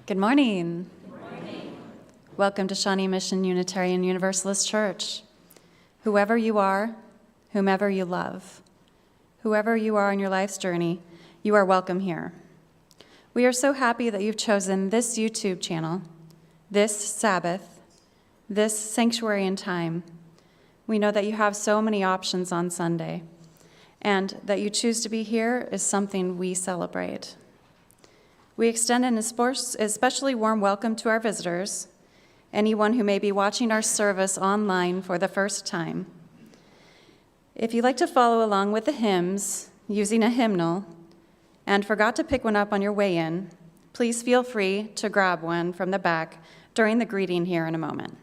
Good morning. Good morning. Welcome to Shawnee Mission Unitarian Universalist Church. Whoever you are, whomever you love, whoever you are on your life's journey, you are welcome here. We are so happy that you've chosen this YouTube channel, this Sabbath, this sanctuary and time. We know that you have so many options on Sunday, and that you choose to be here is something we celebrate. We extend an especially warm welcome to our visitors, anyone who may be watching our service online for the first time. If you'd like to follow along with the hymns using a hymnal and forgot to pick one up on your way in, please feel free to grab one from the back during the greeting here in a moment.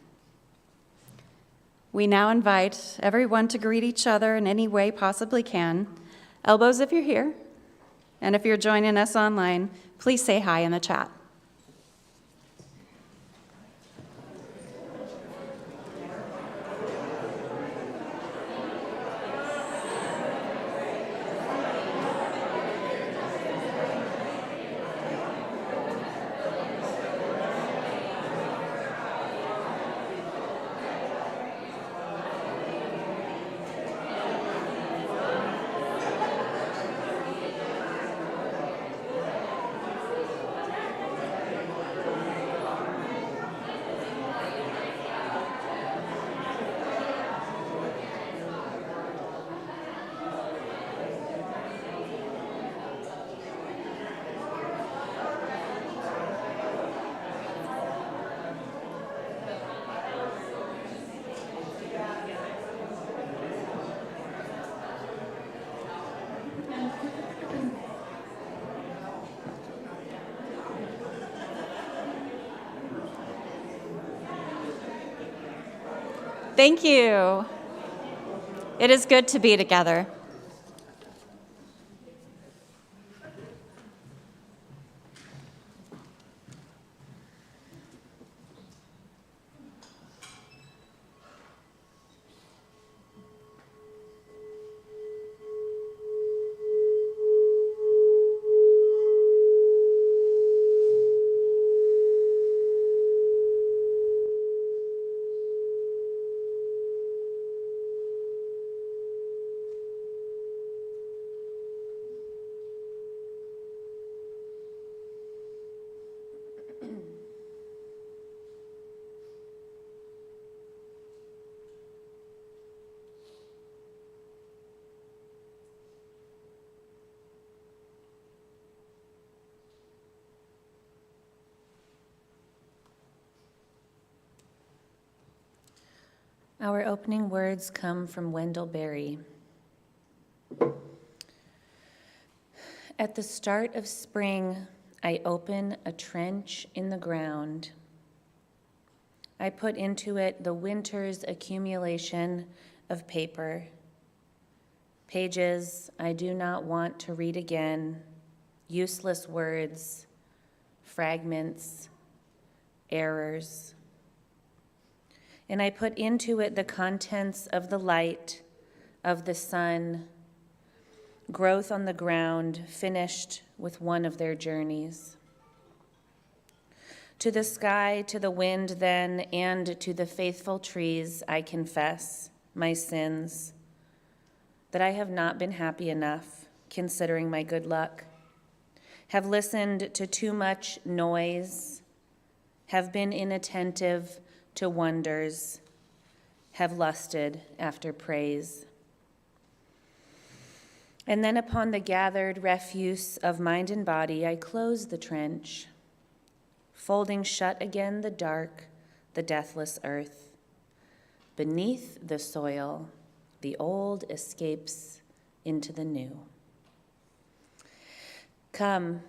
We now invite everyone to greet each other in any way possibly can. Elbows if you're here, and if you're joining us online, please say hi in the chat. Thank you. It is good to be together. Our opening words come from Wendell Berry. At the start of spring, I open a trench in the ground. I put into it the winter's accumulation of paper, pages I do not want to read again, useless words, fragments, errors. And I put into it the contents of the light, of the sun, growth on the ground, finished with one of their journeys. To the sky, to the wind then, and to the faithful trees, I confess my sins, that I have not been happy enough, considering my good luck, have listened to too much noise, have been inattentive to wonders, have lusted after praise. And then upon the gathered refuse of mind and body, I close the trench, folding shut again the dark, the deathless earth. Beneath the soil, the old escapes into the new. Come,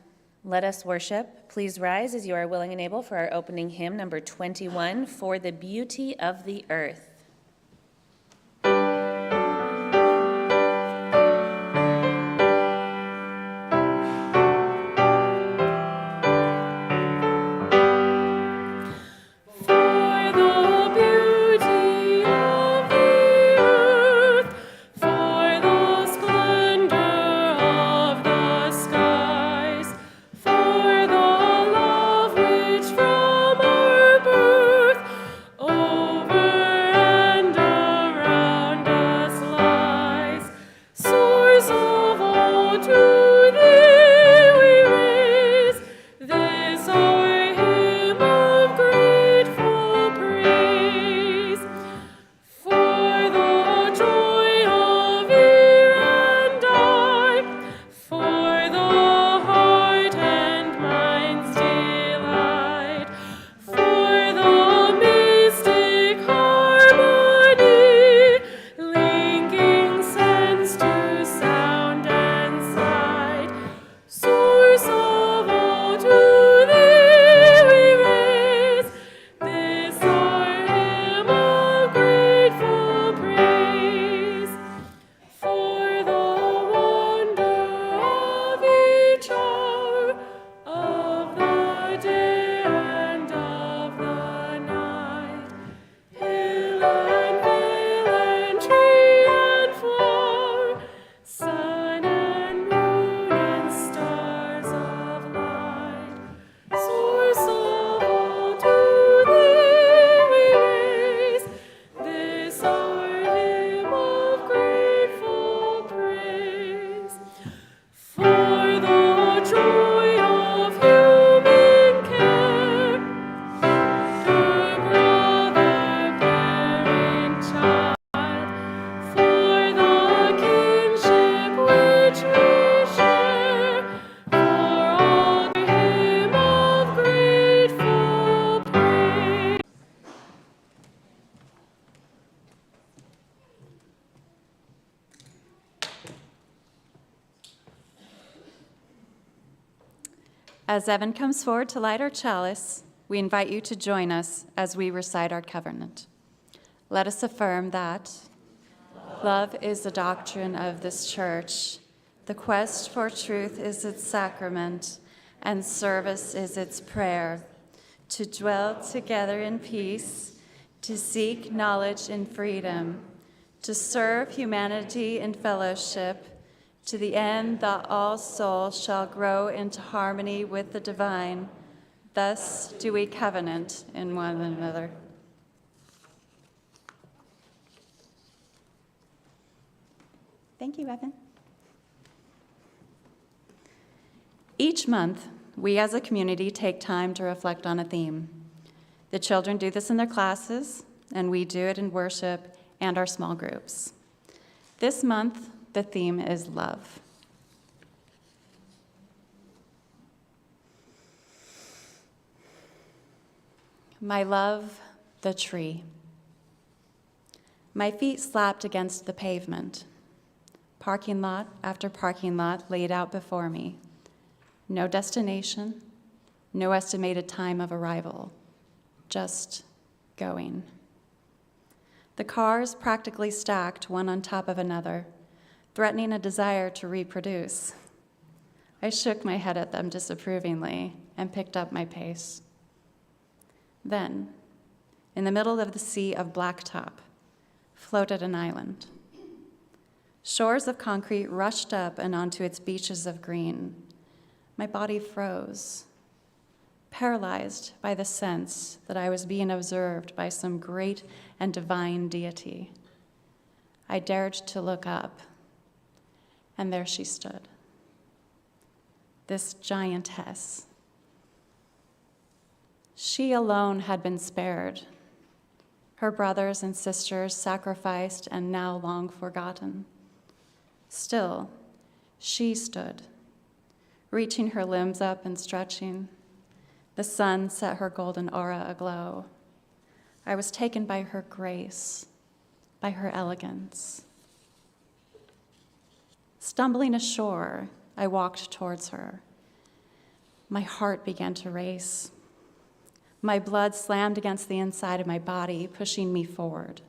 let us worship. Please rise as you are willing and able for our opening hymn, number 21, For the Beauty of the Earth. For the love As Evan comes forward to light our chalice, we invite you to join us as we recite our covenant. Let us affirm that love is the doctrine of this church, the quest for truth is its sacrament, and service is its prayer, to dwell together in peace, to seek knowledge in freedom, to serve humanity in fellowship, to the end that all souls shall grow into harmony with the divine. Thus do we covenant in one another. Thank you, Evan. Each month, we as a community take time to reflect on a theme. The children do this in their classes, and we do it in worship and our small groups. This month, the theme is love. My love, the tree. My feet slapped against the pavement. Parking lot after parking lot laid out before me. No destination, no estimated time of arrival, just going. The cars practically stacked one on top of another, threatening a desire to reproduce. I shook my head at them disapprovingly and picked up my pace. Then, in the middle of the sea of blacktop, floated an island. Shores of concrete rushed up and onto its beaches of green. My body froze, paralyzed by the sense that I was being observed by some great and divine deity. I dared to look up, and there she stood, this giantess. She alone had been spared, her brothers and sisters sacrificed and now long forgotten. Still, she stood, reaching her limbs up and stretching. The sun set her golden aura aglow. I was taken by her grace, by her elegance. Stumbling ashore, I walked towards her. My heart began to race. My blood slammed against the inside of my body, pushing me forward.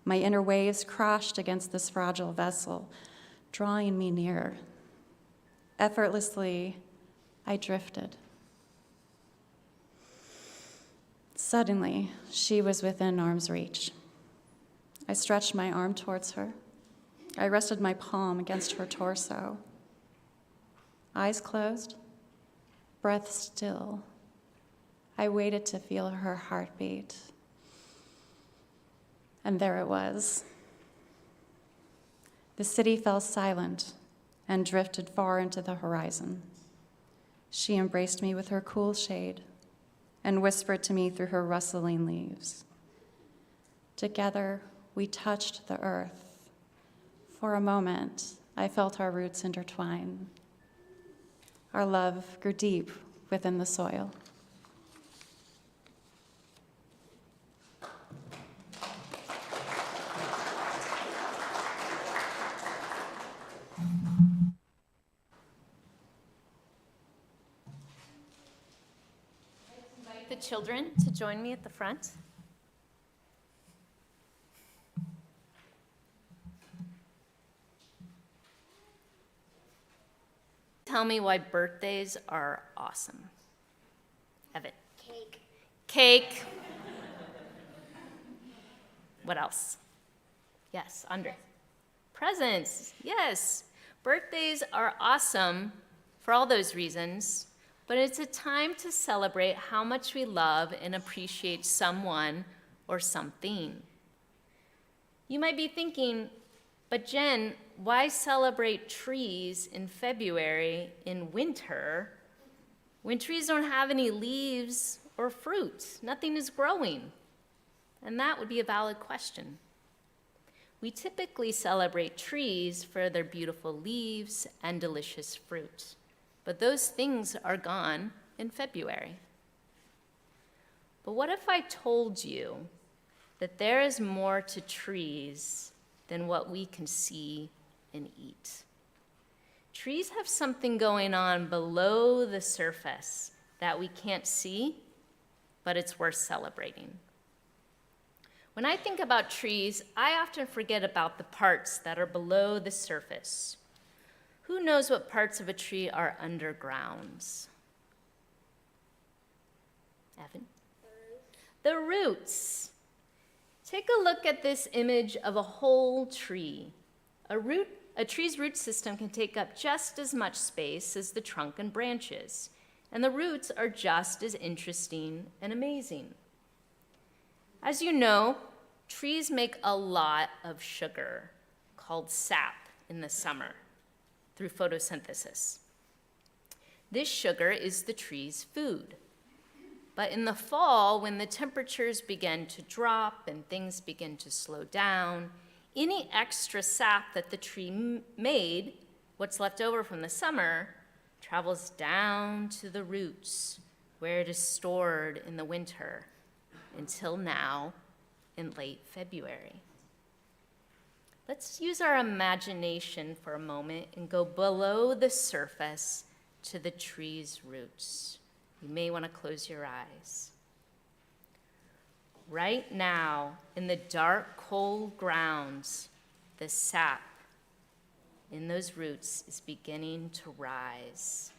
My inner waves crashed against this fragile vessel, drawing me near. Effortlessly, I drifted. Suddenly, she was within arm's reach. I stretched my arm towards her. I rested my palm against her torso. Eyes closed, breath still. I waited to feel her heartbeat. And there it was. The city fell silent and drifted far into the horizon. She embraced me with her cool shade and whispered to me through her rustling leaves. Together, we touched the earth. For a moment, I felt our roots intertwine. Our love grew deep within the soil. The children to join me at the front. Tell me why birthdays are awesome. Evan. Cake. Cake. What else? Yes, Andre. Presents. Yes. Birthdays are awesome for all those reasons, but it's a time to celebrate how much we love and appreciate someone or something. You might be thinking, but Jen, why celebrate trees in February in winter when trees don't have any leaves or fruit? Nothing is growing. And that would be a valid question. We typically celebrate trees for their beautiful leaves and delicious fruit, but those things are gone in February. But what if I told you that there is more to trees than what we can see and eat? trees have something going on below the surface that we can't see, but it's worth celebrating. When I think about trees, I often forget about the parts that are below the surface. Who knows what parts of a tree are underground? Evan? The roots. Take a look at this image of a whole tree. A tree's root system can take up just as much space as the trunk and branches, and the roots are just as interesting and amazing. As you know, trees make a lot of sugar, called sap, in the summer through photosynthesis. This sugar is the tree's food. But in the fall, when the temperatures begin to drop and things begin to slow down, any extra sap that the tree made, what's left over from the summer, travels down to the roots where it is stored in the winter until now in late February. Let's use our imagination for a moment and go below the surface to the tree's roots. You may want to close your eyes. Right now, in the dark, cold grounds, the sap in those roots is beginning to rise.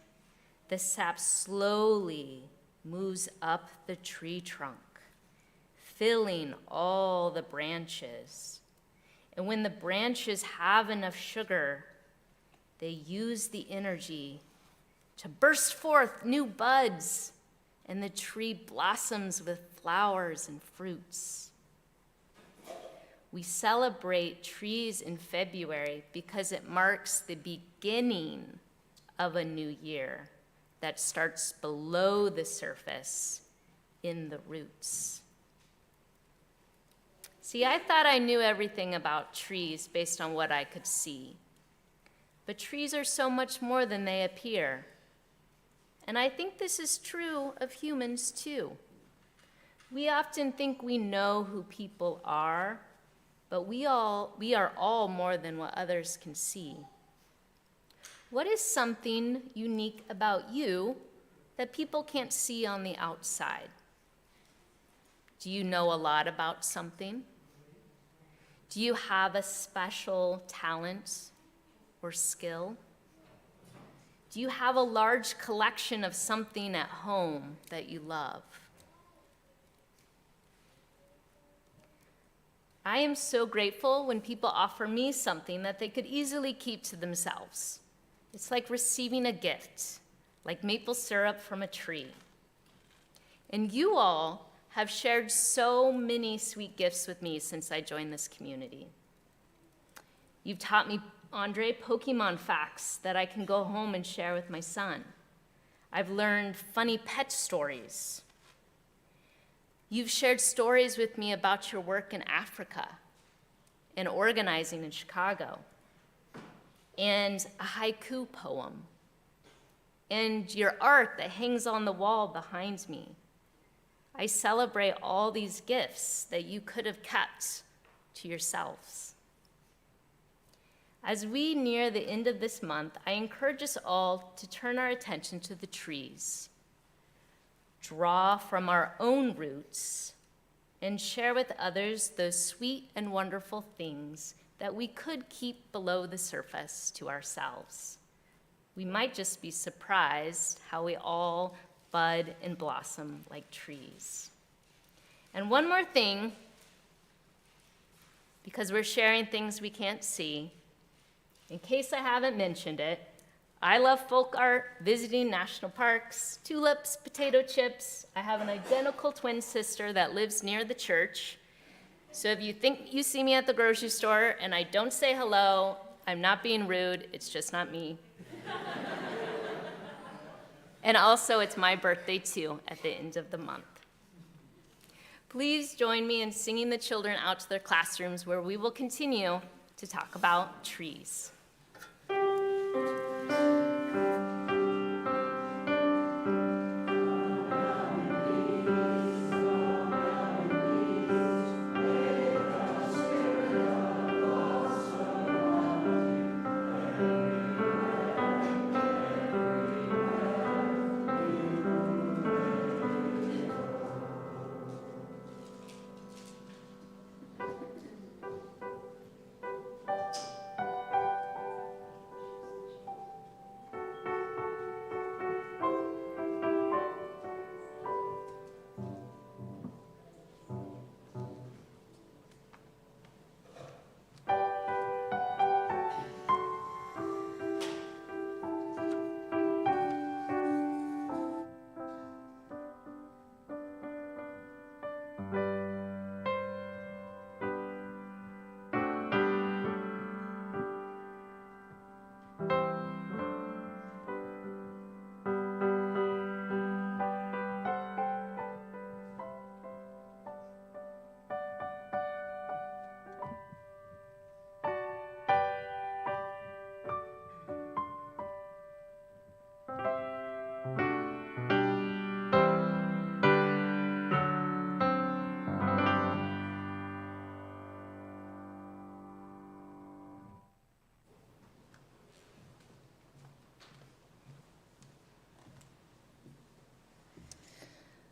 The sap slowly moves up the tree trunk, filling all the branches. And when the branches have enough sugar, they use the energy to burst forth new buds, and the tree blossoms with flowers and fruits. We celebrate trees in February because it marks the beginning of a new year that starts below the surface in the roots. See, I thought I knew everything about trees based on what I could see. But trees are so much more than they appear. And I think this is true of humans too. We often think we know who people are, but we are all more than what others can see. What is something unique about you that people can't see on the outside? Do you know a lot about something? Do you have a special talent or skill? Do you have a large collection of something at home that you love? I am so grateful when people offer me something that they could easily keep to themselves. It's like receiving a gift, like maple syrup from a tree. And you all have shared so many sweet gifts with me since I joined this community. You've taught me, Andre, Pokemon facts that I can go home and share with my son. I've learned funny pet stories. You've shared stories with me about your work in Africa and organizing in Chicago, and a haiku poem, and your art that hangs on the wall behind me. I celebrate all these gifts that you could have kept to yourselves. As we near the end of this month, I encourage us all to turn our attention to the trees, draw from our own roots, and share with others those sweet and wonderful things that we could keep below the surface to ourselves. We might just be surprised how we all bud and blossom like trees. And one more thing, because we're sharing things we can't see, in case I haven't mentioned it, I love folk art, visiting national parks, tulips, potato chips. I have an identical twin sister that lives near the church. So if you think you see me at the grocery store and I don't say hello, I'm not being rude, it's just not me. And also, it's my birthday too, at the end of the month. Please join me in singing the children out to their classrooms, where we will continue to talk about trees.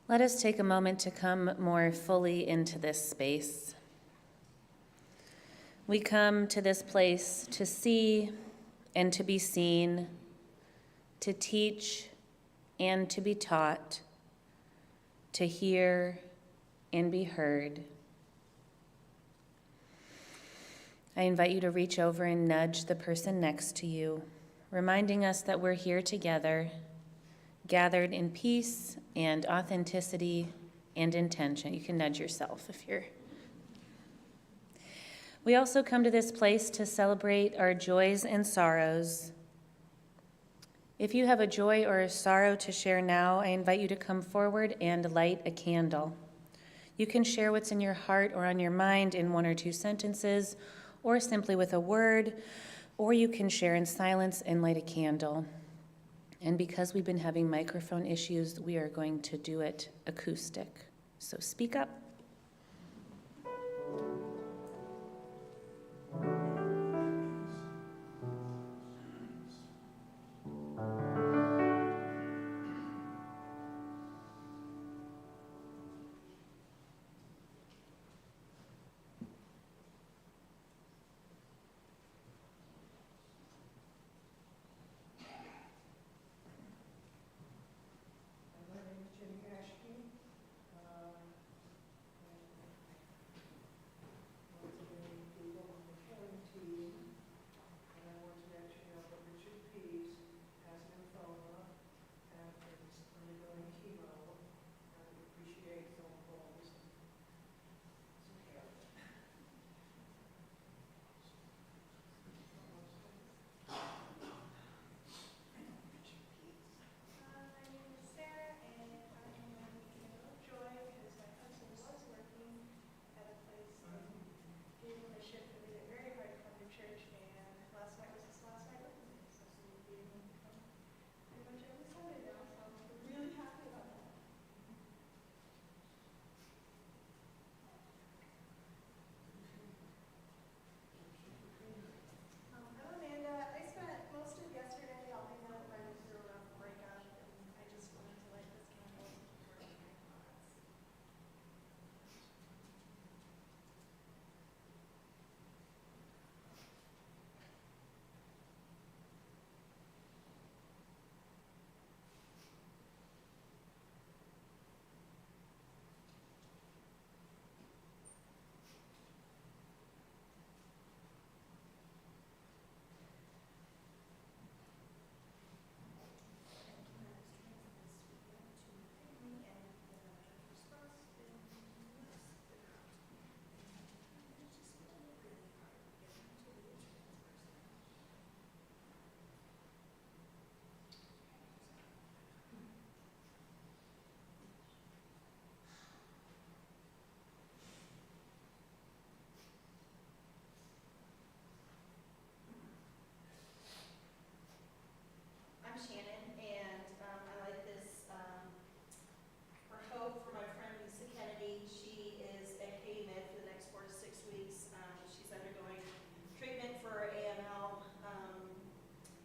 Let us take a moment to come more fully into this space. We come to this place to see and to be seen, to teach and to be taught, to hear and be heard. I invite you to reach over and nudge the person next to you, reminding us that we're here together, gathered in peace and authenticity and intention. You can nudge yourself if you're. We also come to this place to celebrate our joys and sorrows. If you have a joy or a sorrow to share now, I invite you to come forward and light a candle. You can share what's in your heart or on your mind in 1 or 2 sentences, or simply with a word, or you can share in silence and light a candle. And because we've been having microphone issues, we are going to do it acoustic. So speak up. I'm Shannon, and I like this for hope for my friend Lisa Kennedy. She is at KMed for the next 4 to 6 weeks. She's undergoing treatment for AML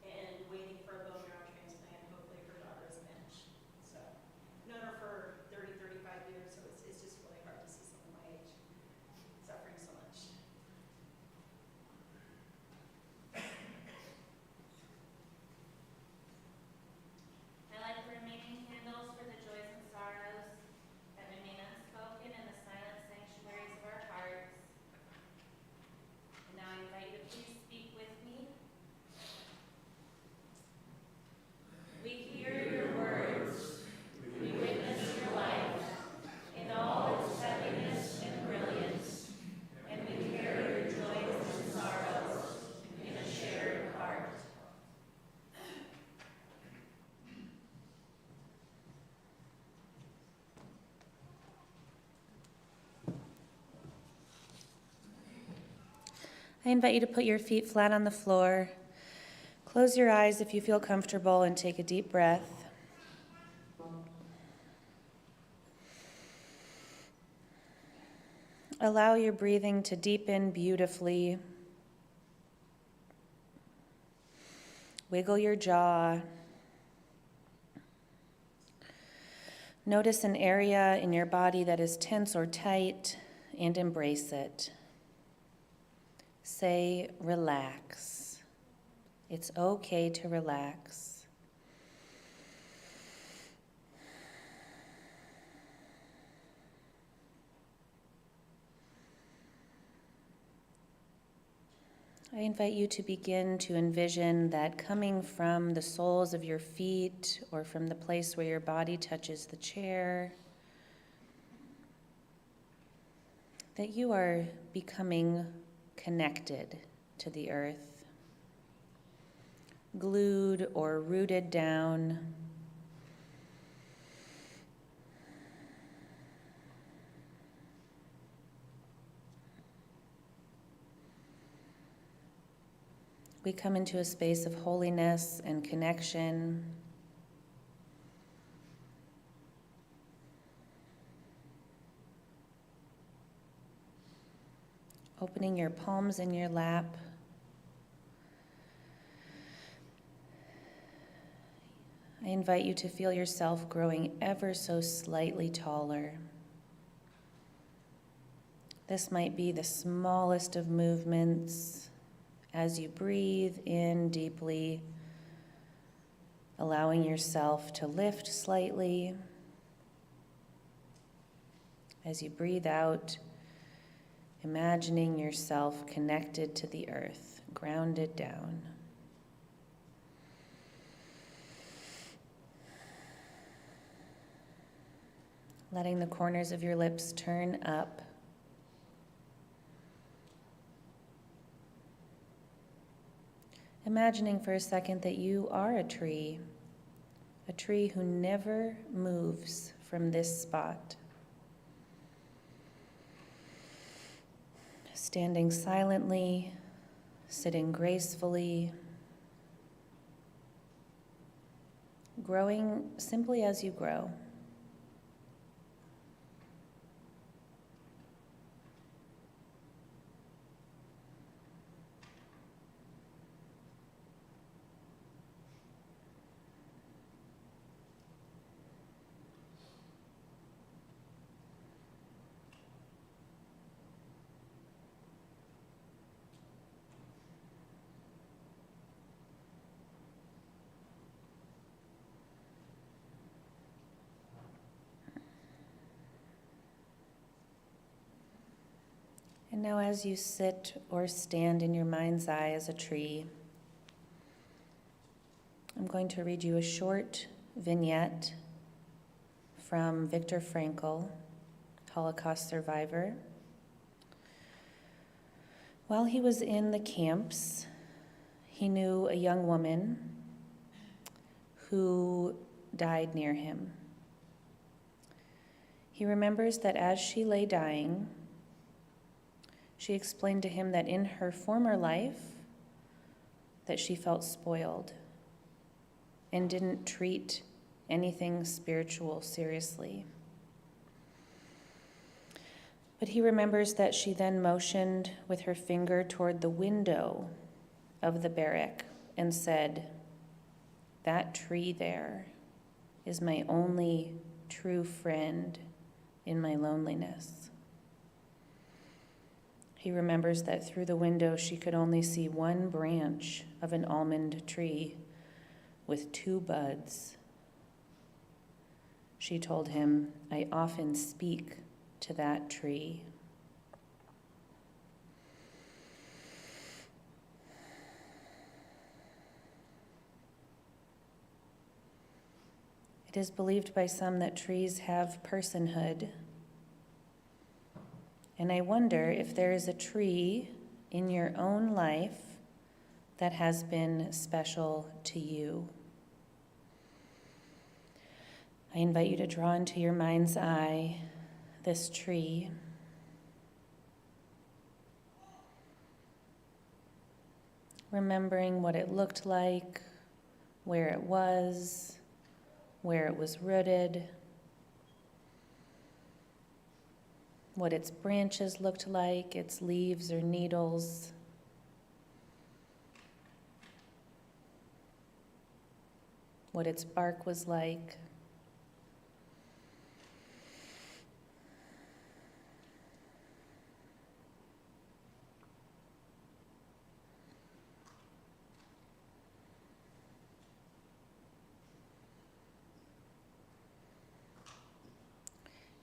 and waiting for a bone marrow transplant. Hopefully her daughter is a match. So I've known her for 30, 35 years, so it's just really hard to see someone my age suffering so much. I light the remaining candles for the joys and sorrows that remain unspoken in the silent sanctuaries of our hearts. And now I invite you to please speak with me. We hear your words. We witness your life in all its heaviness and brilliance. And we carry your joys and sorrows in a shared heart. I invite you to put your feet flat on the floor. Close your eyes if you feel comfortable and take a deep breath. Allow your breathing to deepen beautifully. Wiggle your jaw. Notice an area in your body that is tense or tight and embrace it. Say, relax. It's okay to relax. I invite you to begin to envision that coming from the soles of your feet or from the place where your body touches the chair, that you are becoming connected to the earth, glued or rooted down. We come into a space of holiness and connection. Opening your palms in your lap. I invite you to feel yourself growing ever so slightly taller. This might be the smallest of movements. As you breathe in deeply, allowing yourself to lift slightly. As you breathe out, imagining yourself connected to the earth, grounded down. Letting the corners of your lips turn up. Imagining for a second that you are a tree who never moves from this spot. Standing silently, sitting gracefully, growing simply as you grow. And now as you sit or stand in your mind's eye as a tree, I'm going to read you a short vignette from Viktor Frankl, Holocaust survivor. While he was in the camps, he knew a young woman who died near him. He remembers that as she lay dying, she explained to him that in her former life, that she felt spoiled and didn't treat anything spiritual seriously. But he remembers that she then motioned with her finger toward the window of the barrack and said, "That tree there is my only true friend in my loneliness." He remembers that through the window she could only see one branch of an almond tree with 2 buds. She told him, "I often speak to that tree." It is believed by some that trees have personhood. And I wonder if there is a tree in your own life that has been special to you. I invite you to draw into your mind's eye this tree. Remembering what it looked like, where it was rooted, what its branches looked like, its leaves or needles. What its bark was like.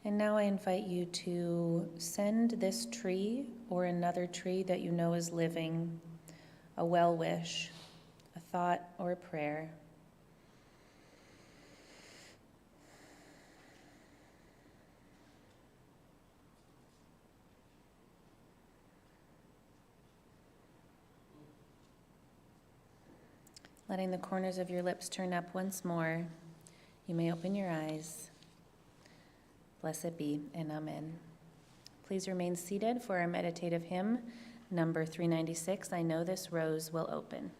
And now I invite you to send this tree or another tree that you know is living a well wish, a thought, or a prayer. Letting the corners of your lips turn up once more, you may open your eyes. Blessed be, and amen. Please remain seated for our meditative hymn, number 396, I Know This Rose Will Open.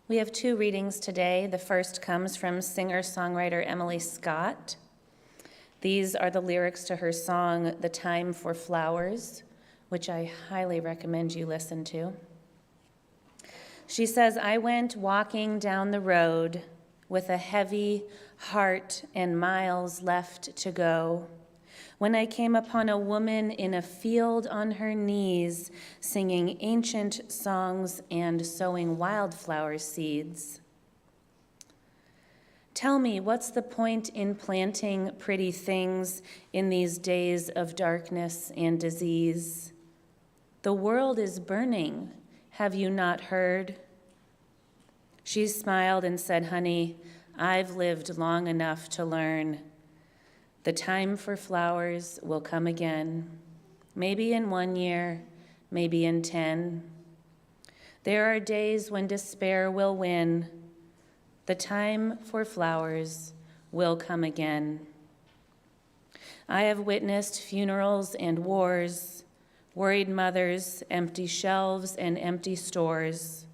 We have two readings today. The first comes from singer-songwriter Emily Scott. These are the lyrics to her song, The Time for Flowers, which I highly recommend you listen to. She says, I went walking down the road with a heavy heart and miles left to go, when I came upon a woman in a field on her knees, singing ancient songs and sowing wildflower seeds. Tell me, what's the point in planting pretty things in these days of darkness and disease? The world is burning, have you not heard? She smiled and said, honey, I've lived long enough to learn. The time for flowers will come again, maybe in 1 year, maybe in 10. There are days when despair will win. The time for flowers will come again. I have witnessed funerals and wars, worried mothers, empty shelves and empty stores.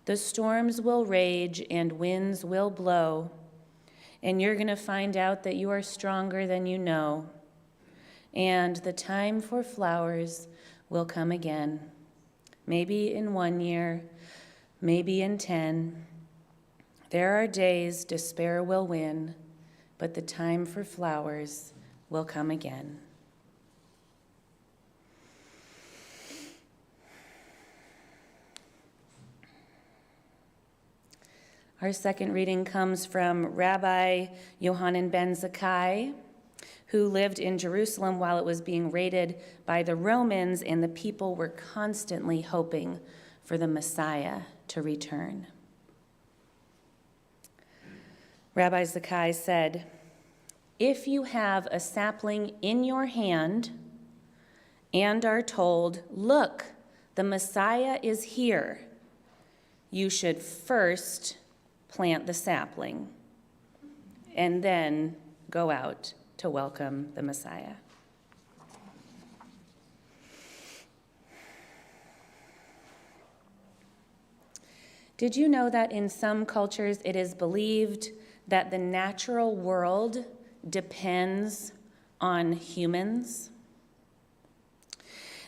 The storms will rage and winds will blow, and you're going to find out that you are stronger than you know. And the time for flowers will come again, maybe in 1 year, maybe in 10. There are days despair will win, but the time for flowers will come again. Our second reading comes from Rabbi Yohanan ben Zakkai, who lived in Jerusalem while it was being raided by the Romans, and the people were constantly hoping for the Messiah to return. Rabbi Zakkai said, if you have a sapling in your hand and are told, look, the Messiah is here, you should first plant the sapling and then go out to welcome the Messiah. Did you know that in some cultures it is believed that the natural world depends on humans?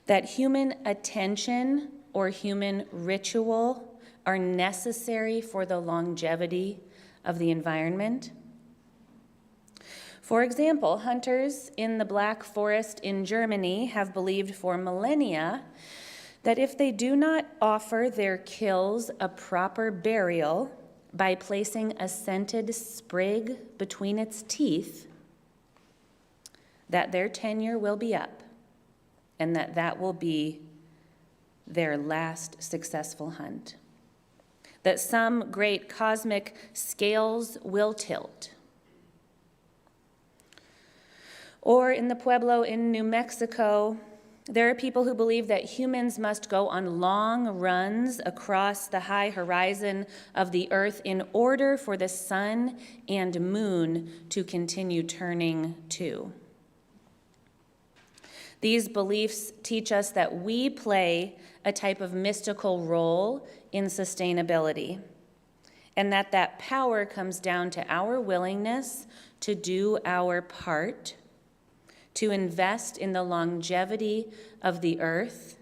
that human attention or human ritual are necessary for the longevity of the environment. For example, hunters in the Black Forest in Germany have believed for millennia that if they do not offer their kills a proper burial by placing a scented sprig between its teeth, that their tenure will be up and that will be their last successful hunt. That some great cosmic scales will tilt. Or in the Pueblo in New Mexico, there are people who believe that humans must go on long runs across the high horizon of the earth in order for the sun and moon to continue turning too. These beliefs teach us that we play a type of mystical role in sustainability, and that power comes down to our willingness to do our part, to invest in the longevity of the earth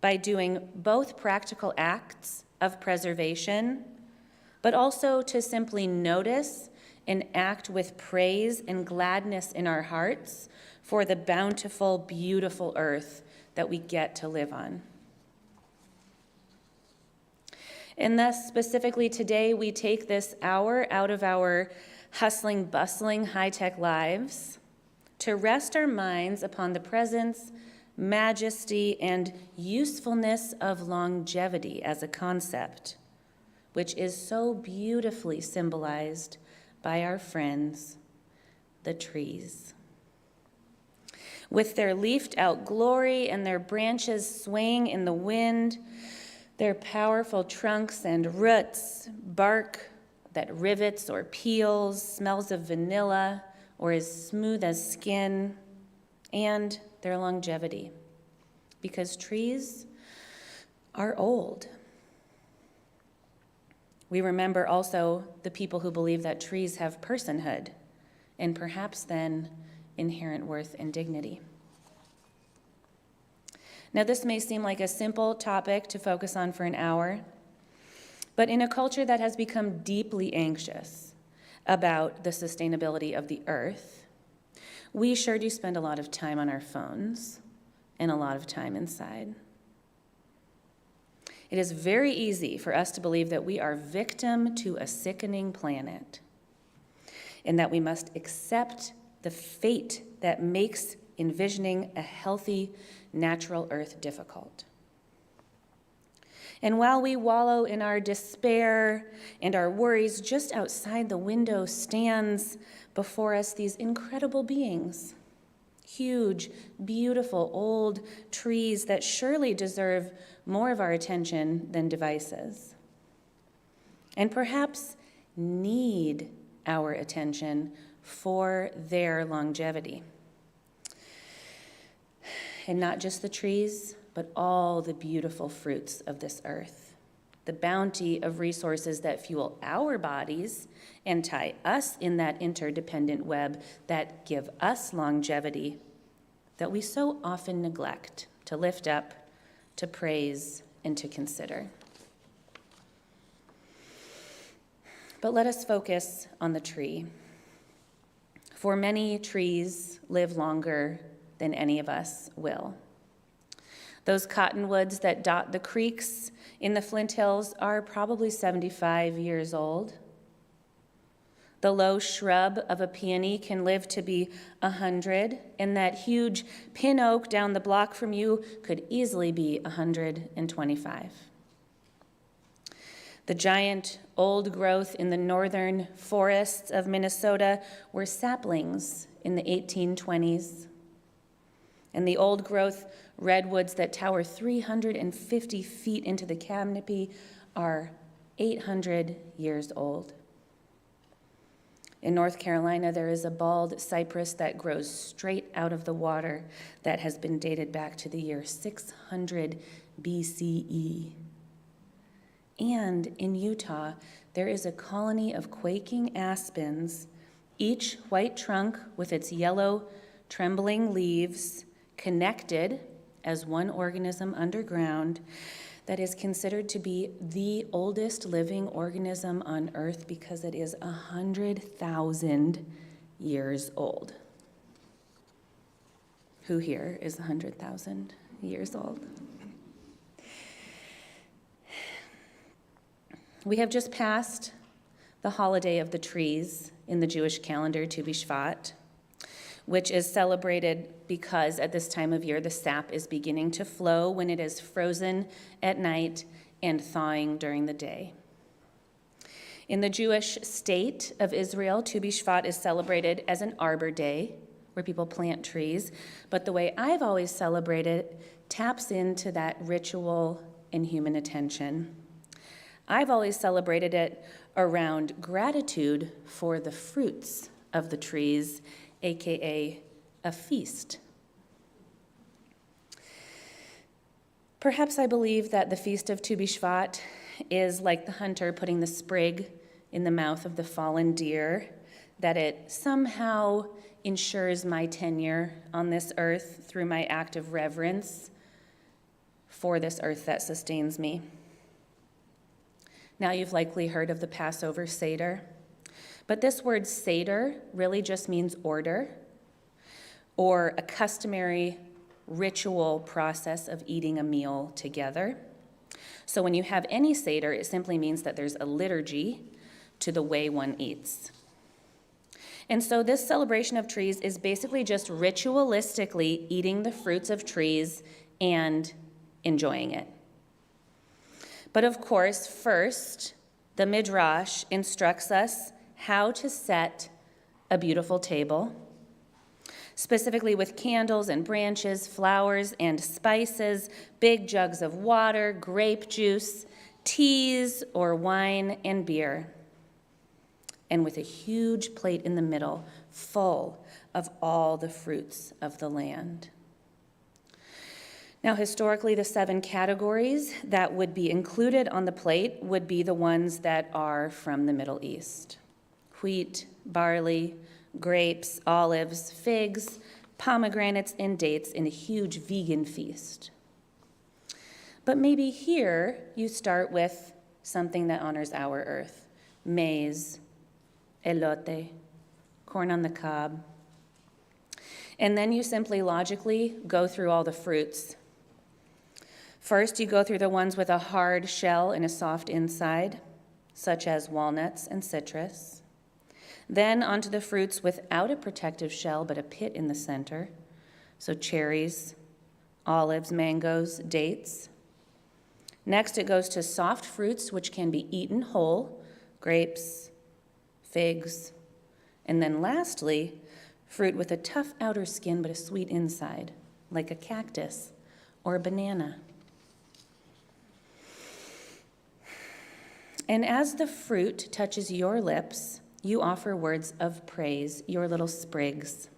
by doing both practical acts of preservation, but also to simply notice and act with praise and gladness in our hearts for the bountiful, beautiful earth that we get to live on. And thus, specifically today, we take this hour out of our hustling, bustling, high-tech lives to rest our minds upon the presence, majesty, and usefulness of longevity as a concept, which is so beautifully symbolized by our friends, the trees. With their leafed-out glory and their branches swaying in the wind, their powerful trunks and roots, bark that rivets or peels, smells of vanilla, or is smooth as skin, and their longevity, because trees are old. We remember also the people who believe that trees have personhood, and perhaps then inherent worth and dignity. Now, this may seem like a simple topic to focus on for an hour, but in a culture that has become deeply anxious about the sustainability of the earth, we sure do spend a lot of time on our phones and a lot of time inside. It is very easy for us to believe that we are victim to a sickening planet and that we must accept the fate that makes envisioning a healthy, natural earth difficult. And while we wallow in our despair and our worries, just outside the window stands before us these incredible beings, huge, beautiful old trees that surely deserve more of our attention than devices, and perhaps need our attention for their longevity. And not just the trees, but all the beautiful fruits of this earth, the bounty of resources that fuel our bodies and tie us in that interdependent web that give us longevity that we so often neglect to lift up, to praise, and to consider. But let us focus on the tree. For many trees live longer than any of us will. Those cottonwoods that dot the creeks in the Flint Hills are probably 75 years old. The low shrub of a peony can live to be 100, and that huge pin oak down the block from you could easily be 125. The giant old growth in the northern forests of Minnesota were saplings in the 1820s. And the old growth redwoods that tower 350 feet into the canopy are 800 years old. In North Carolina, there is a bald cypress that grows straight out of the water that has been dated back to the year 600 BCE. And in Utah, there is a colony of quaking aspens, each white trunk with its yellow, trembling leaves, connected as one organism underground that is considered to be the oldest living organism on Earth because it is 100,000 years old. Who here is 100,000 years old? We have just passed the holiday of the trees in the Jewish calendar, Tu B'Shvat, which is celebrated because at this time of year the sap is beginning to flow when it is frozen at night and thawing during the day. In the Jewish state of Israel, Tu B'Shvat is celebrated as an Arbor Day, where people plant trees, but the way I've always celebrated it taps into that ritual and human attention. I've always celebrated it around gratitude for the fruits of the trees, aka a feast. Perhaps I believe that the feast of Tu B'Shvat is like the hunter putting the sprig in the mouth of the fallen deer, that it somehow ensures my tenure on this earth through my act of reverence for this earth that sustains me. Now you've likely heard of the Passover Seder, but this word Seder really just means order, or a customary ritual process of eating a meal together. So when you have any Seder, it simply means that there's a liturgy to the way one eats. And so this celebration of trees is basically just ritualistically eating the fruits of trees and enjoying it. But of course, first, the Midrash instructs us how to set a beautiful table, specifically with candles and branches, flowers and spices, big jugs of water, grape juice, teas or wine and beer, and with a huge plate in the middle full of all the fruits of the land. Now, historically, the 7 categories that would be included on the plate would be the ones that are from the Middle East: wheat, barley, grapes, olives, figs, pomegranates, and dates in a huge vegan feast. But maybe here you start with something that honors our earth: maize, elote, corn on the cob. And then you simply logically go through all the fruits. First, you go through the ones with a hard shell and a soft inside, such as walnuts and citrus. Then onto the fruits without a protective shell but a pit in the center, so cherries, olives, mangoes, dates. Next, it goes to soft fruits which can be eaten whole, grapes, figs. And then lastly, fruit with a tough outer skin but a sweet inside, like a cactus or a banana. And as the fruit touches your lips, you offer words of praise, your little sprigs.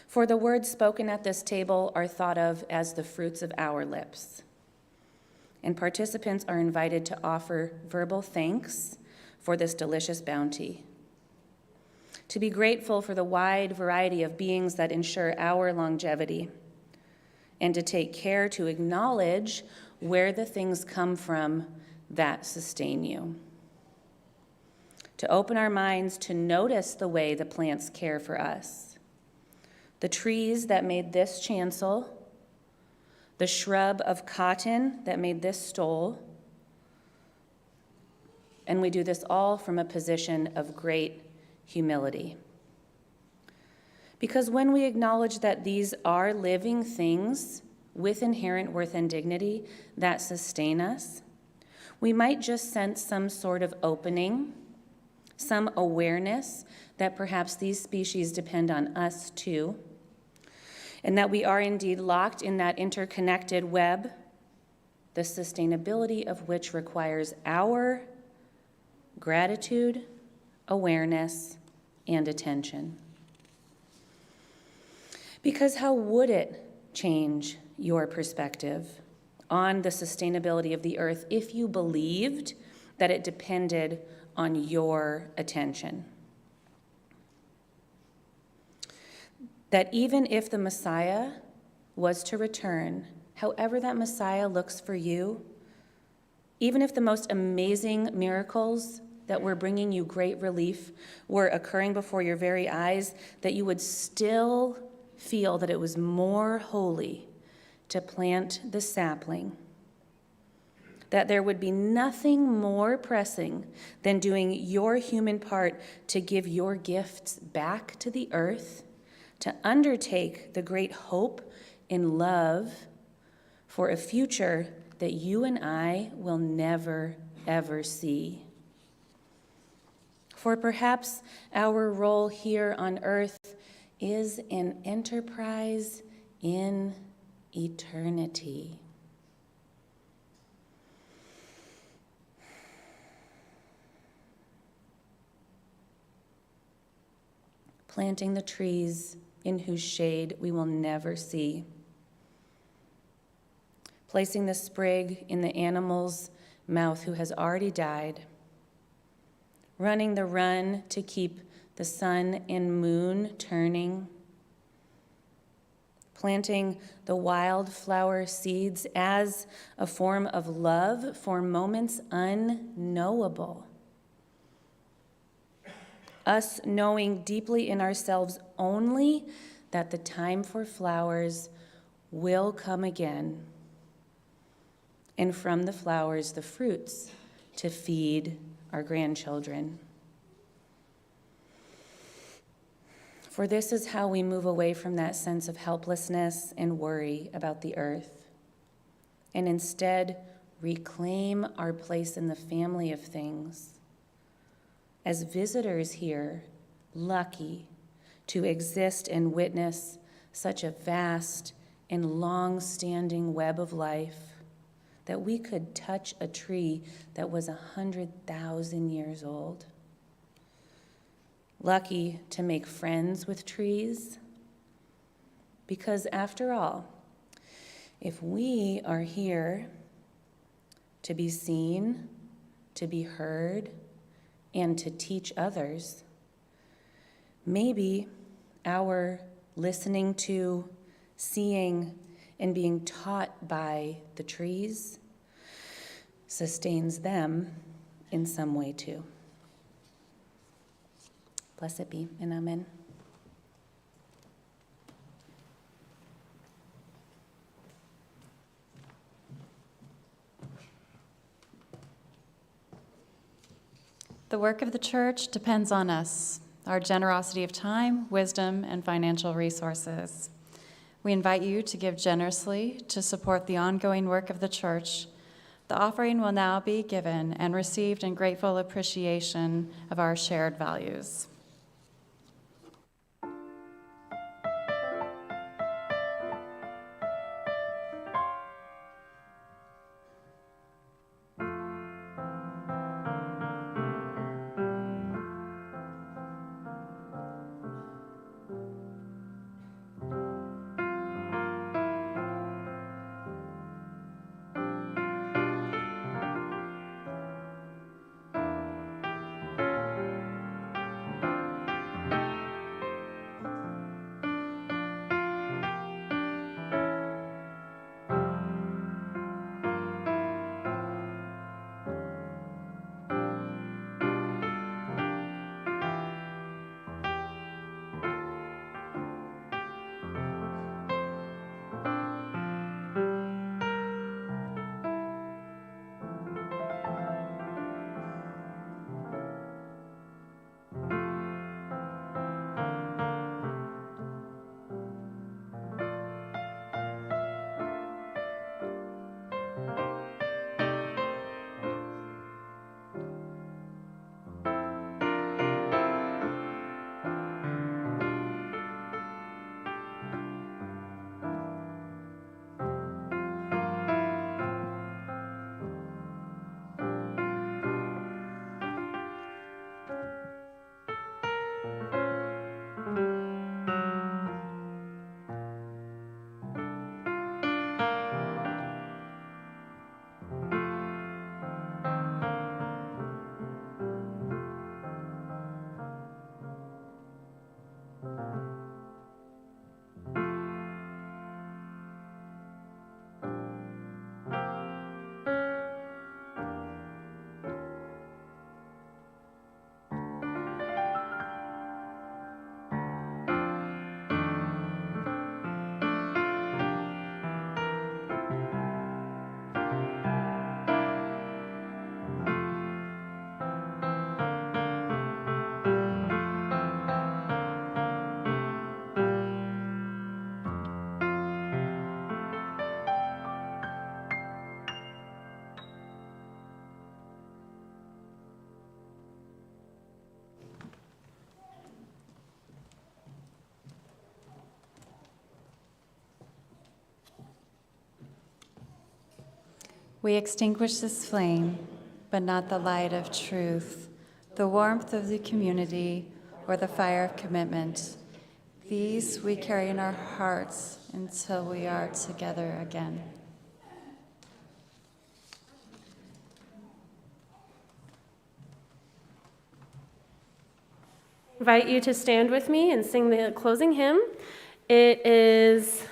For the words spoken at this table are thought of as the fruits of our lips. And participants are invited to offer verbal thanks for this delicious bounty, to be grateful for the wide variety of beings that ensure our longevity, and to take care to acknowledge where the things come from that sustain you. To open our minds to notice the way the plants care for us. The trees that made this chancel, the shrub of cotton that made this stole. And we do this all from a position of great humility. Because when we acknowledge that these are living things with inherent worth and dignity that sustain us, we might just sense some sort of opening, some awareness that perhaps these species depend on us too, and that we are indeed locked in that interconnected web, the sustainability of which requires our gratitude, awareness, and attention. Because how would it change your perspective on the sustainability of the earth if you believed that it depended on your attention? That even if the Messiah was to return, however that Messiah looks for you, even if the most amazing miracles that were bringing you great relief were occurring before your very eyes, that you would still feel that it was more holy to plant the sapling, that there would be nothing more pressing than doing your human part to give your gifts back to the earth, to undertake the great hope in love for a future that you and I will never, ever see. For perhaps our role here on earth is an enterprise in eternity. Planting the trees in whose shade we will never see. Placing the sprig in the animal's mouth who has already died. Running the run to keep the sun and moon turning. Planting the wildflower seeds as a form of love for moments unknowable. Us knowing deeply in ourselves only that the time for flowers will come again, and from the flowers the fruits to feed our grandchildren. For this is how we move away from that sense of helplessness and worry about the earth, and instead reclaim our place in the family of things. As visitors here, lucky to exist and witness such a vast and long-standing web of life, that we could touch a tree that was 100,000 years old. Lucky to make friends with trees, because after all, if we are here to be seen, to be heard, and to teach others, maybe our listening to, seeing, and being taught by the trees sustains them in some way too. Blessed be, and amen. The work of the church depends on us, our generosity of time, wisdom, and financial resources. We invite you to give generously to support the ongoing work of the church. The offering will now be given and received in grateful appreciation of our shared values. We extinguish this flame, but not the light of truth, the warmth of the community, or the fire of commitment. These we carry in our hearts until we are together again. Invite you to stand with me and sing the closing hymn. It is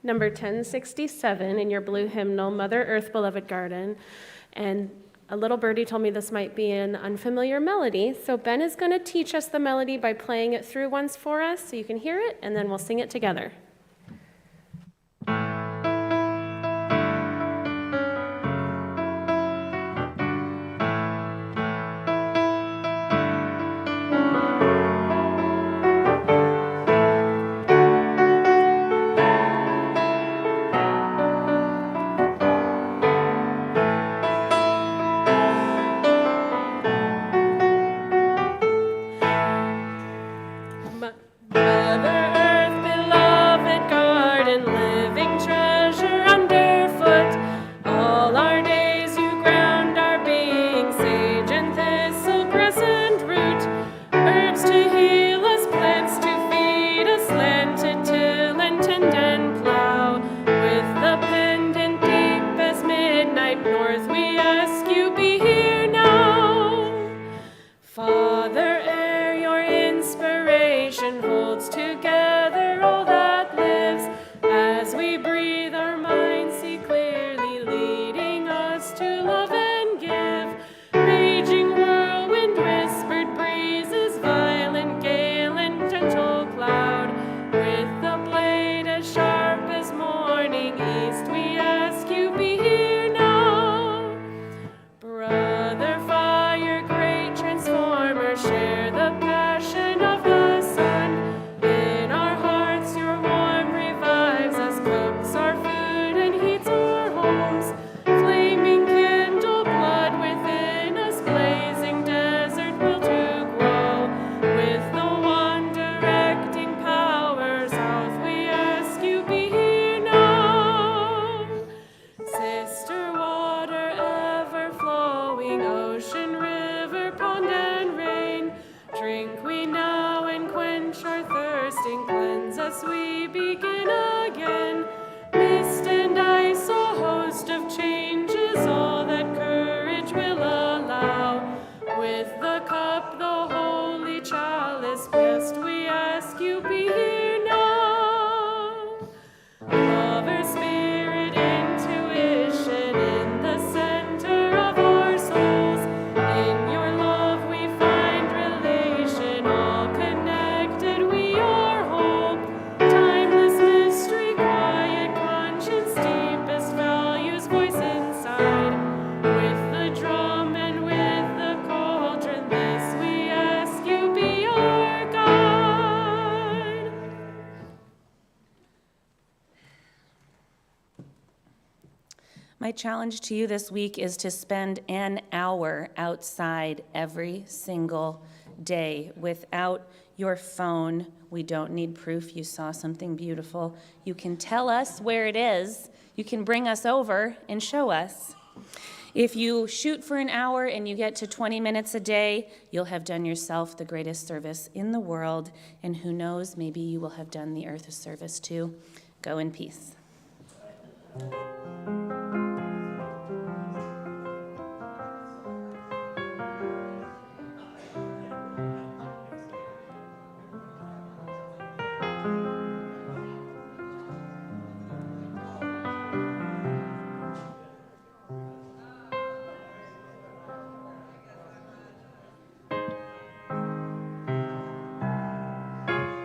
number 1067 in your blue hymnal, Mother Earth, Beloved Garden. And a little birdie told me this might be an unfamiliar melody, so Ben is going to teach us the melody by playing it through once for us so you can hear it, and then we'll sing it together. My challenge to you this week is to spend an hour outside every single day without your phone. We don't need proof you saw something beautiful. You can tell us where it is. You can bring us over and show us. If you shoot for an hour and you get to 20 minutes a day, you'll have done yourself the greatest service in the world. And who knows, maybe you will have done the earth a service too. Go in peace.